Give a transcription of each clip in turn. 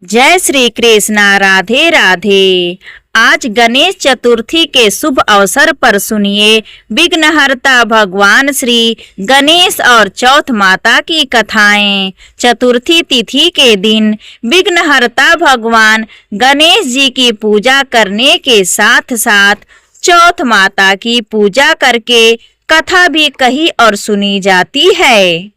जय श्री कृष्णा। राधे राधे। आज गणेश चतुर्थी के शुभ अवसर पर सुनिए विघ्नहर्ता भगवान श्री गणेश और चौथ माता की कथाएं। चतुर्थी तिथि के दिन विघ्नहर्ता भगवान गणेश जी की पूजा करने के साथ साथ चौथ माता की पूजा करके कथा भी कही और सुनी जाती है।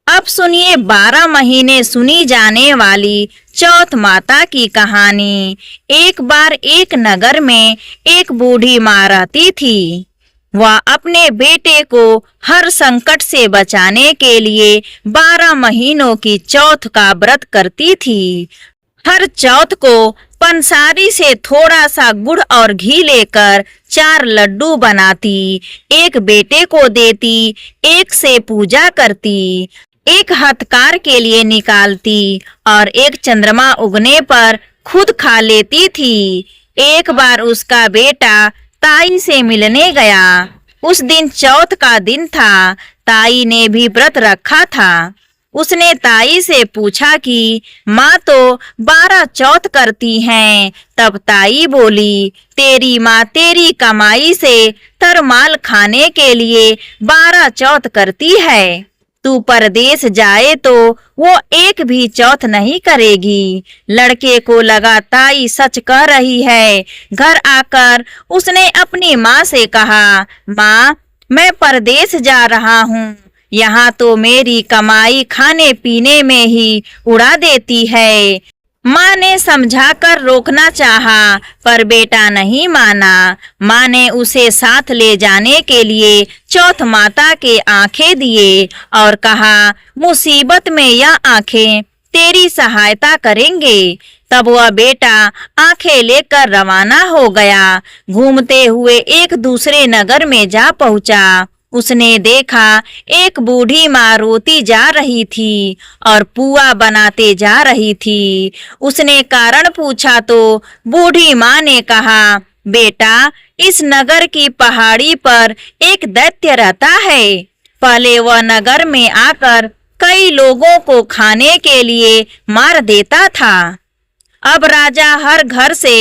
अब सुनिए 12 महीने सुनी जाने वाली चौथ माता की कहानी। एक बार एक नगर में एक बूढ़ी माँ रहती थी। वह अपने बेटे को हर संकट से बचाने के लिए 12 महीनों की चौथ का व्रत करती थी। हर चौथ को पंसारी से थोड़ा सा गुड़ और घी लेकर 4 लड्डू बनाती, एक बेटे को देती, एक से पूजा करती, एक हथकार के लिए निकालती और एक चंद्रमा उगने पर खुद खा लेती थी। एक बार उसका बेटा ताई से मिलने गया। उस दिन चौथ का दिन था। ताई ने भी व्रत रखा था। उसने ताई से पूछा कि माँ तो 12 चौथ करती हैं। तब ताई बोली, तेरी माँ तेरी कमाई से तरमाल खाने के लिए 12 चौथ करती है। तू परदेश जाए तो वो एक भी चौथ नहीं करेगी। लड़के को लगा ताई सच कह रही है। घर आकर उसने अपनी माँ से कहा, माँ मैं परदेश जा रहा हूँ। यहाँ तो मेरी कमाई खाने पीने में ही उड़ा देती है। माँ ने समझाकर रोकना चाहा, पर बेटा नहीं माना। माँ ने उसे साथ ले जाने के लिए चौथ माता के आंखें दिए और कहा, मुसीबत में यह आंखें तेरी सहायता करेंगे। तब वह बेटा आंखें लेकर रवाना हो गया। घूमते हुए एक दूसरे नगर में जा पहुंचा। उसने देखा एक बूढ़ी माँ रोती जा रही थी और पुआ बनाते जा रही थी। उसने कारण पूछा तो बूढ़ी माँ ने कहा, बेटा इस नगर की पहाड़ी पर एक दैत्य रहता है। पहले वह नगर में आकर कई लोगों को खाने के लिए मार देता था। अब राजा हर घर से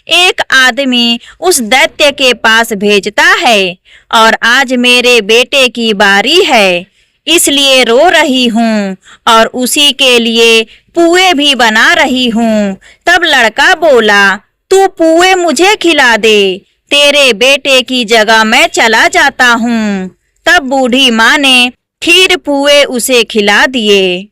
एक आदमी उस दैत्य के पास भेजता है और आज मेरे बेटे की बारी है, इसलिए रो रही हूँ और उसी के लिए पुए भी बना रही हूँ। तब लड़का बोला, तू पुए मुझे खिला दे, तेरे बेटे की जगह मैं चला जाता हूँ। तब बूढ़ी माँ ने खीर पुए उसे खिला दिए।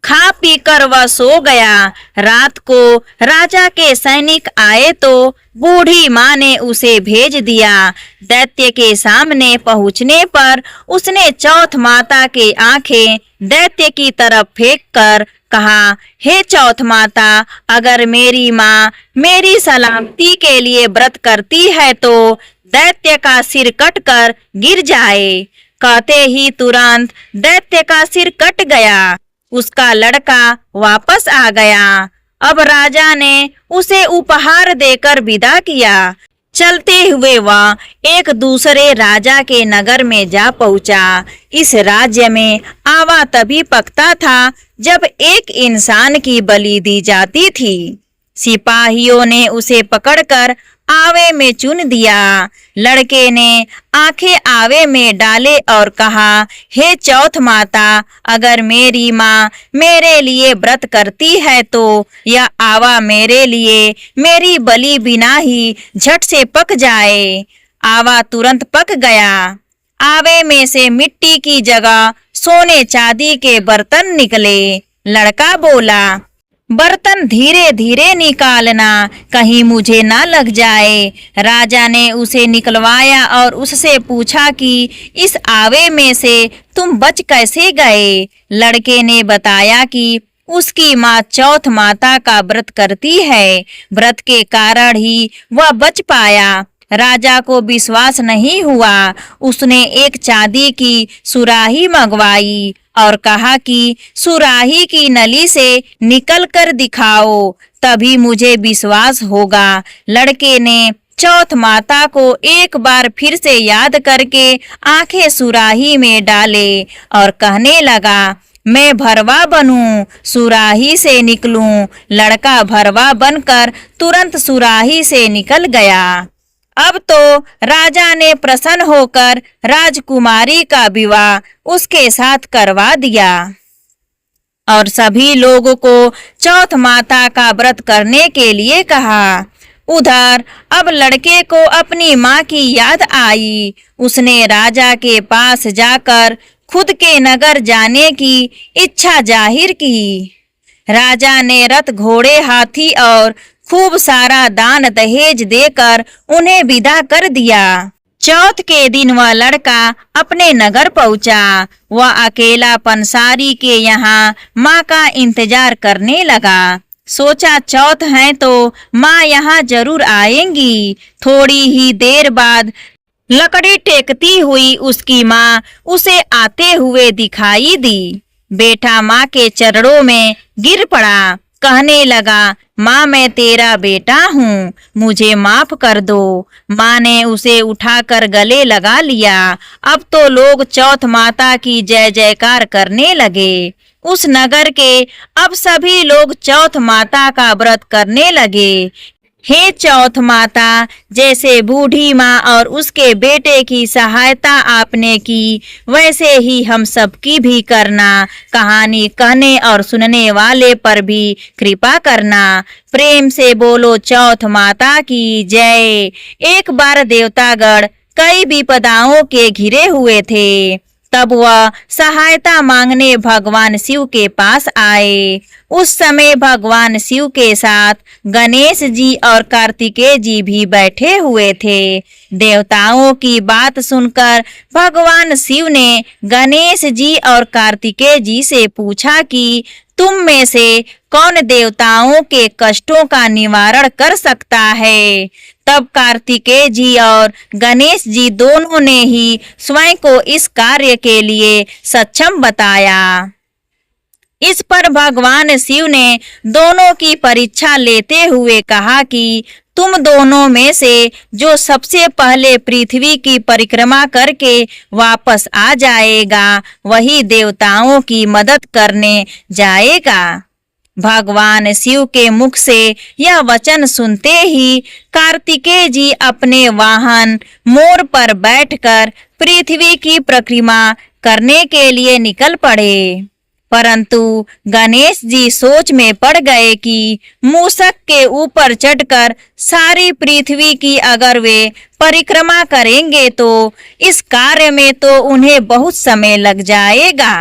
खा पीकर वह सो गया। रात को राजा के सैनिक आए तो बूढ़ी माँ ने उसे भेज दिया। दैत्य के सामने पहुँचने पर उसने चौथ माता के आंखें दैत्य की तरफ फेंक कर कहा, हे चौथ माता, अगर मेरी माँ मेरी सलामती के लिए व्रत करती है तो दैत्य का सिर कटकर गिर जाए। कहते ही तुरंत दैत्य का सिर कट गया। उसका लड़का वापस आ गया। अब राजा ने उसे उपहार देकर विदा किया। चलते हुए वह एक दूसरे राजा के नगर में जा पहुंचा। इस राज्य में आवा तभी पकता था जब एक इंसान की बलि दी जाती थी। सिपाहियों ने उसे पकड़कर आवे में चुन दिया। लड़के ने आंखें आवे में डाले और कहा, हे चौथ माता, अगर मेरी माँ मेरे लिए व्रत करती है तो यह आवा मेरे लिए मेरी बलि बिना ही झट से पक जाए। आवा तुरंत पक गया। आवे में से मिट्टी की जगह सोने चांदी के बर्तन निकले। लड़का बोला, बर्तन धीरे धीरे निकालना, कहीं मुझे ना लग जाए। राजा ने उसे निकलवाया और उससे पूछा कि इस आवे में से तुम बच कैसे गए। लड़के ने बताया कि उसकी माँ चौथ माता का व्रत करती है, व्रत के कारण ही वह बच पाया। राजा को विश्वास नहीं हुआ। उसने एक चांदी की सुराही मंगवाई और कहा कि सुराही की नली से निकल कर दिखाओ, तभी मुझे विश्वास होगा। लड़के ने चौथ माता को एक बार फिर से याद करके आंखें सुराही में डाले और कहने लगा, मैं भरवा बनूं, सुराही से निकलूं। लड़का भरवा बनकर तुरंत सुराही से निकल गया। अब तो राजा ने प्रसन्न होकर राजकुमारी का विवाह उसके साथ करवा दिया और सभी लोगों को चौथ माता का व्रत करने के लिए कहा। उधर अब लड़के को अपनी माँ की याद आई। उसने राजा के पास जाकर खुद के नगर जाने की इच्छा जाहिर की। राजा ने रथ, घोड़े, हाथी और खूब सारा दान दहेज देकर उन्हें विदा कर दिया। चौथ के दिन वह लड़का अपने नगर पहुंचा। वह अकेला पंसारी के यहाँ माँ का इंतजार करने लगा। सोचा चौथ है तो माँ यहाँ जरूर आएंगी। थोड़ी ही देर बाद लकड़ी टेकती हुई उसकी माँ उसे आते हुए दिखाई दी। बेटा माँ के चरणों में गिर पड़ा, कहने लगा, माँ मैं तेरा बेटा हूँ, मुझे माफ कर दो। माँ ने उसे उठाकर गले लगा लिया। अब तो लोग चौथ माता की जय जयकार करने लगे। उस नगर के अब सभी लोग चौथ माता का व्रत करने लगे। हे चौथ माता, जैसे बूढ़ी माँ और उसके बेटे की सहायता आपने की, वैसे ही हम सबकी भी करना। कहानी कहने और सुनने वाले पर भी कृपा करना। प्रेम से बोलो चौथ माता की जय। एक बार देवतागण कई विपदाओं के घिरे हुए थे। तब वह सहायता मांगने भगवान शिव के पास आए। उस समय भगवान शिव के साथ गणेश जी और कार्तिकेय जी भी बैठे हुए थे। देवताओं की बात सुनकर भगवान शिव ने गणेश जी और कार्तिकेय जी से पूछा कि तुम में से कौन देवताओं के कष्टों का निवारण कर सकता है। तब कार्तिकेय जी और गणेश जी दोनों ने ही स्वयं को इस कार्य के लिए सक्षम बताया। इस पर भगवान शिव ने दोनों की परीक्षा लेते हुए कहा कि तुम दोनों में से जो सबसे पहले पृथ्वी की परिक्रमा करके वापस आ जाएगा, वही देवताओं की मदद करने जाएगा। भगवान शिव के मुख से यह वचन सुनते ही कार्तिकेय जी अपने वाहन मोर पर बैठकर पृथ्वी की परिक्रमा करने के लिए निकल पड़े। परंतु गणेश जी सोच में पड़ गए कि मूषक के ऊपर चढ़कर सारी पृथ्वी की अगर वे परिक्रमा करेंगे तो इस कार्य में तो उन्हें बहुत समय लग जाएगा।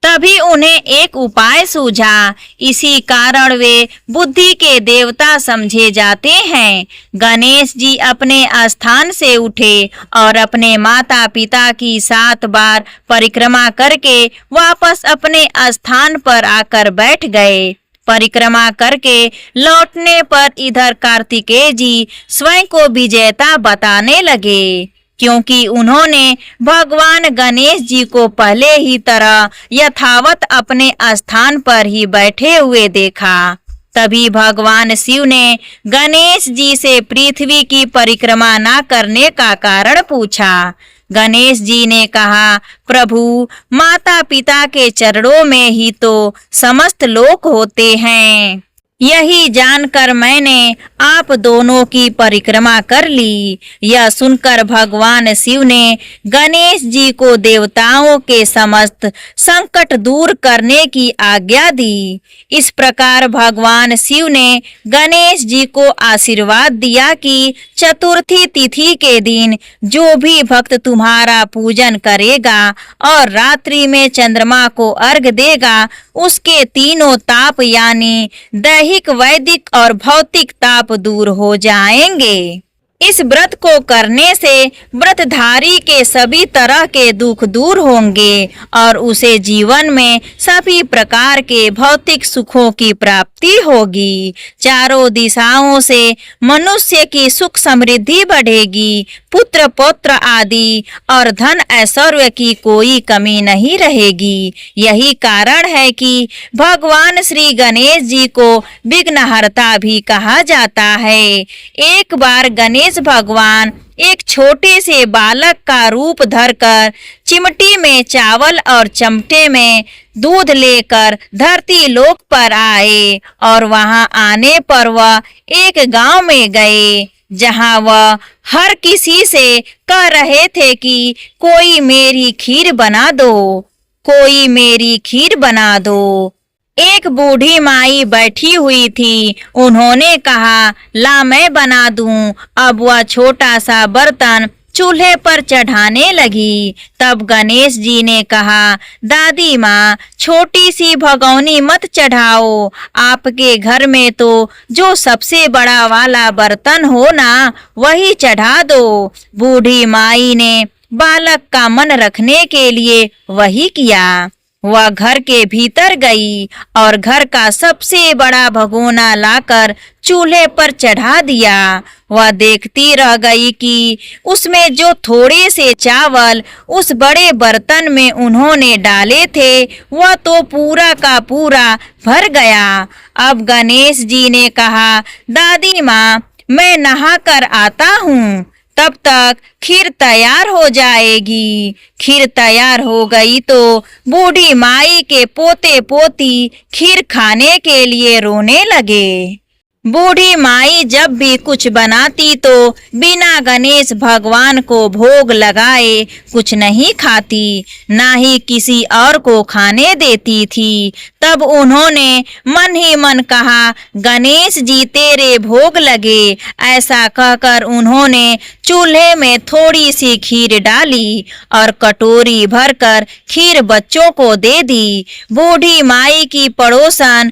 तभी उन्हें एक उपाय सूझा। इसी कारण वे बुद्धि के देवता समझे जाते हैं। गणेश जी अपने स्थान से उठे और अपने माता पिता की 7 बार परिक्रमा करके वापस अपने स्थान पर आकर बैठ गए। परिक्रमा करके लौटने पर इधर कार्तिकेय जी स्वयं को विजेता बताने लगे, क्योंकि उन्होंने भगवान गणेश जी को पहले ही तरह यथावत अपने स्थान पर ही बैठे हुए देखा। तभी भगवान शिव ने गणेश जी से पृथ्वी की परिक्रमा न करने का कारण पूछा। गणेश जी ने कहा, प्रभु, माता पिता के चरणों में ही तो समस्त लोक होते हैं। यही जानकर मैंने आप दोनों की परिक्रमा कर ली। यह सुनकर भगवान शिव ने गणेश जी को देवताओं के समस्त संकट दूर करने की आज्ञा दी। इस प्रकार भगवान शिव ने गणेश जी को आशीर्वाद दिया कि चतुर्थी तिथि के दिन जो भी भक्त तुम्हारा पूजन करेगा और रात्रि में चंद्रमा को अर्घ देगा, उसके तीनों ताप यानी दैहिक, वैदिक और भौतिक ताप दूर हो जाएंगे। इस व्रत को करने से व्रतधारी के सभी तरह के दुख दूर होंगे और उसे जीवन में सभी प्रकार के भौतिक सुखों की प्राप्ति होगी। चारों दिशाओं से मनुष्य की सुख समृद्धि बढ़ेगी। पुत्र पौत्र आदि और धन ऐश्वर्य की कोई कमी नहीं रहेगी। यही कारण है कि भगवान श्री गणेश जी को विघ्नहर्ता भी कहा जाता है। एक बार गणेश गणेश भगवान एक छोटे से बालक का रूप धरकर चिमटी में चावल और चमटे में दूध लेकर धरती लोक पर आए और वहां आने पर वह एक गांव में गए जहां वह हर किसी से कह रहे थे कि कोई मेरी खीर बना दो, कोई मेरी खीर बना दो। एक बूढ़ी माई बैठी हुई थी। उन्होंने कहा, ला मैं बना दूं। अब वह छोटा सा बर्तन चूल्हे पर चढ़ाने लगी। तब गणेश जी ने कहा, दादी माँ, छोटी सी भगोनी मत चढ़ाओ। आपके घर में तो जो सबसे बड़ा वाला बर्तन हो ना, वही चढ़ा दो। बूढ़ी माई ने बालक का मन रखने के लिए वही किया। वह घर के भीतर गई और घर का सबसे बड़ा भगोना लाकर चूल्हे पर चढ़ा दिया। वह देखती रह गई कि उसमें जो थोड़े से चावल उस बड़े बर्तन में उन्होंने डाले थे, वह तो पूरा का पूरा भर गया। अब गणेश जी ने कहा, दादी माँ, मैं नहा कर आता हूँ, तब तक खीर तैयार हो जाएगी। खीर तैयार हो गई तो बूढ़ी माई के पोते पोती खीर खाने के लिए रोने लगे। बूढ़ी माई जब भी कुछ बनाती तो बिना गणेश भगवान को भोग लगाए कुछ नहीं खाती, ना ही किसी और को खाने देती थी। तब उन्होंने मन ही मन कहा, गणेश जी तेरे भोग लगे। ऐसा कहकर उन्होंने चूल्हे में थोड़ी सी खीर डाली और कटोरी भरकर खीर बच्चों को दे दी। बूढ़ी माई की पड़ोसन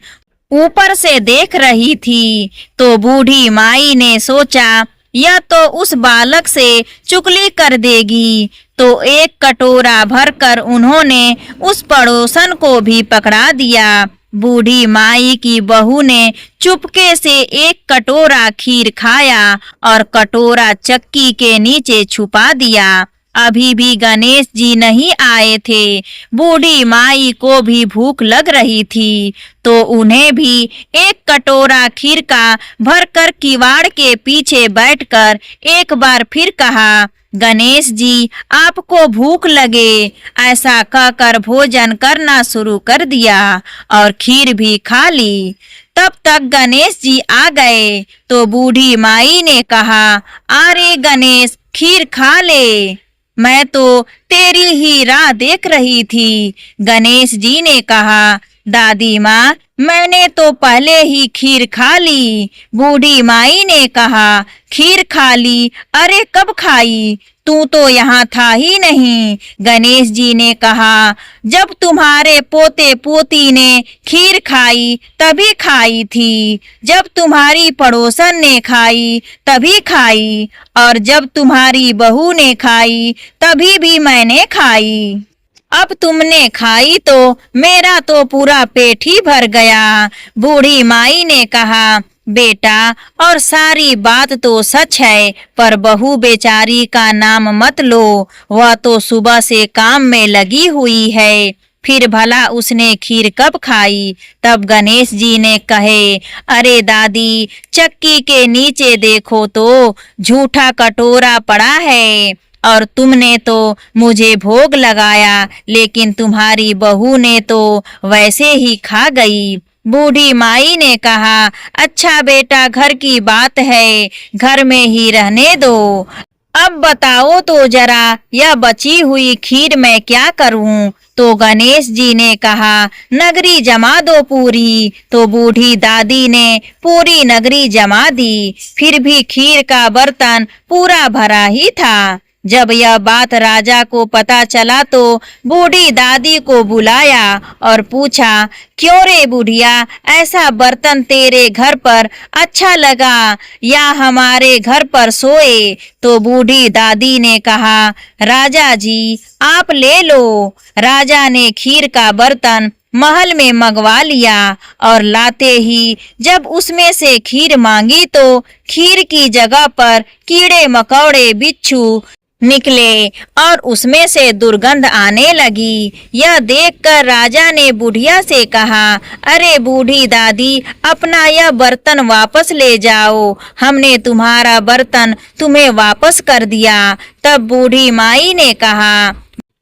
ऊपर से देख रही थी तो बूढ़ी माई ने सोचा, यह तो उस बालक से चुगली कर देगी। तो एक कटोरा भरकर उन्होंने उस पड़ोसन को भी पकड़ा दिया। बूढ़ी माई की बहू ने चुपके से एक कटोरा खीर खाया और कटोरा चक्की के नीचे छुपा दिया। अभी भी गणेश जी नहीं आए थे। बूढ़ी माई को भी भूख लग रही थी तो उन्हें भी एक कटोरा खीर का भरकर किवाड़ के पीछे बैठकर एक बार फिर कहा, गणेश जी, आपको भूख लगे। ऐसा कहकर भोजन करना शुरू कर दिया और खीर भी खा ली। तब तक गणेश जी आ गए तो बूढ़ी माई ने कहा, अरे गणेश, खीर खा ले, मैं तो तेरी ही राह देख रही थी। गणेश जी ने कहा, दादी माँ, मैंने तो पहले ही खीर खा ली। बूढ़ी माई ने कहा, खीर खा ली? अरे कब खाई? तू तो यहाँ था ही नहीं। गणेश जी ने कहा, जब तुम्हारे पोते पोती ने खीर खाई तभी खाई थी, जब तुम्हारी पड़ोसन ने खाई तभी खाई, और जब तुम्हारी बहू ने खाई तभी भी मैंने खाई। अब तुमने खाई तो मेरा तो पूरा पेट ही भर गया। बूढ़ी माई ने कहा, बेटा, और सारी बात तो सच है, पर बहू बेचारी का नाम मत लो। वह तो सुबह से काम में लगी हुई है, फिर भला उसने खीर कब खाई? तब गणेश जी ने कहे, अरे दादी, चक्की के नीचे देखो तो झूठा कटोरा पड़ा है, और तुमने तो मुझे भोग लगाया, लेकिन तुम्हारी बहू ने तो वैसे ही खा गई। बूढ़ी माई ने कहा, अच्छा बेटा, घर की बात है, घर में ही रहने दो। अब बताओ तो जरा, यह बची हुई खीर मैं क्या करूं? तो गणेश जी ने कहा, नगरी जमा दो पूरी। तो बूढ़ी दादी ने पूरी नगरी जमा दी, फिर भी खीर का बर्तन पूरा भरा ही था। जब यह बात राजा को पता चला तो बूढ़ी दादी को बुलाया और पूछा, क्यों रे बुढ़िया, ऐसा बर्तन तेरे घर पर अच्छा लगा या हमारे घर पर सोए? तो बूढ़ी दादी ने कहा, राजा जी, आप ले लो। राजा ने खीर का बर्तन महल में मंगवा लिया और लाते ही जब उसमें से खीर मांगी तो खीर की जगह पर कीड़े मकोड़े, बिच्छू निकले और उसमें से दुर्गंध आने लगी। यह देखकर राजा ने बुढ़िया से कहा, अरे बूढ़ी दादी, अपना यह बर्तन वापस ले जाओ, हमने तुम्हारा बर्तन तुम्हें वापस कर दिया। तब बूढ़ी माई ने कहा,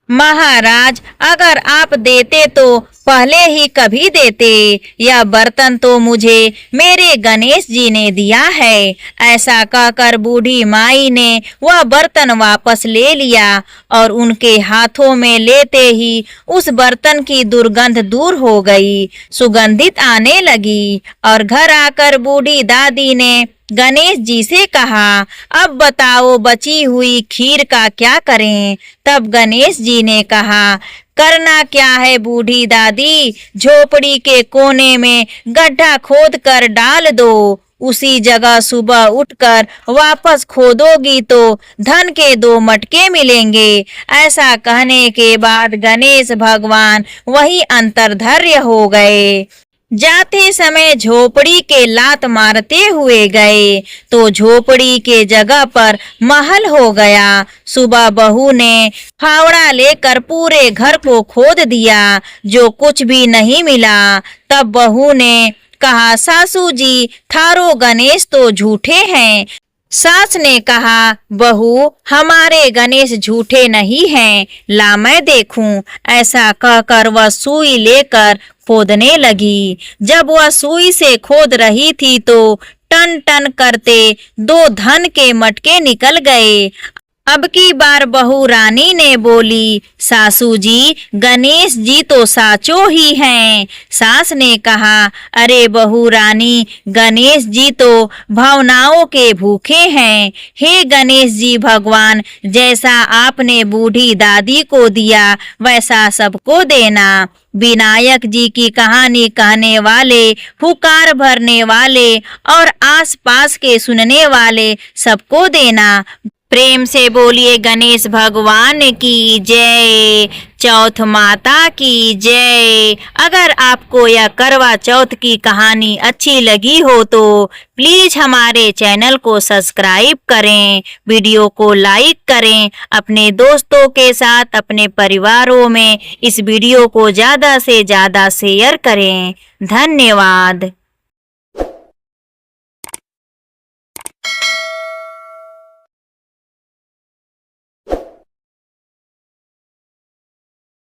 महाराज, अगर आप देते तो पहले ही कभी देते। यह बर्तन तो मुझे मेरे गणेश जी ने दिया है। ऐसा कहकर बूढ़ी माई ने वह बर्तन वापस ले लिया और उनके हाथों में लेते ही उस बर्तन की दुर्गंध दूर हो गई, सुगंधित आने लगी। और घर आकर बूढ़ी दादी ने गणेश जी से कहा, अब बताओ बची हुई खीर का क्या करें। तब गणेश जी ने कहा, करना क्या है बूढ़ी दादी, झोपड़ी के कोने में गड्ढा खोद कर डाल दो। उसी जगह सुबह उठकर वापस खोदोगी तो धन के 2 मटके मिलेंगे। ऐसा कहने के बाद गणेश भगवान वही अंतर्धार्य हो गए। जाते समय झोपड़ी के लात मारते हुए गए तो झोपड़ी के जगह पर महल हो गया। सुबह बहू ने फावड़ा लेकर पूरे घर को खोद दिया, जो कुछ भी नहीं मिला। तब बहू ने कहा, सासू जी, थारो गणेश तो झूठे हैं। सास ने कहा, बहू, हमारे गणेश झूठे नहीं हैं, ला मैं देखूं। ऐसा कहकर वह सुई लेकर खोदने लगी। जब वह सुई से खोद रही थी तो टन टन करते 2 धन के मटके निकल गए। अब की बार बहू रानी ने बोली, सासू जी, गणेश जी तो साचो ही हैं। सास ने कहा, अरे बहू रानी, गणेश जी तो भावनाओं के भूखे हैं। हे गणेश जी भगवान, जैसा आपने बूढ़ी दादी को दिया वैसा सबको देना। विनायक जी की कहानी कहने वाले, हुकार भरने वाले और आसपास के सुनने वाले सबको देना। प्रेम से बोलिए गणेश भगवान की जय, चौथ माता की जय। अगर आपको यह करवा चौथ की कहानी अच्छी लगी हो तो प्लीज हमारे चैनल को सब्सक्राइब करें, वीडियो को लाइक करें, अपने दोस्तों के साथ, अपने परिवारों में इस वीडियो को ज़्यादा से ज़्यादा शेयर करें। धन्यवाद।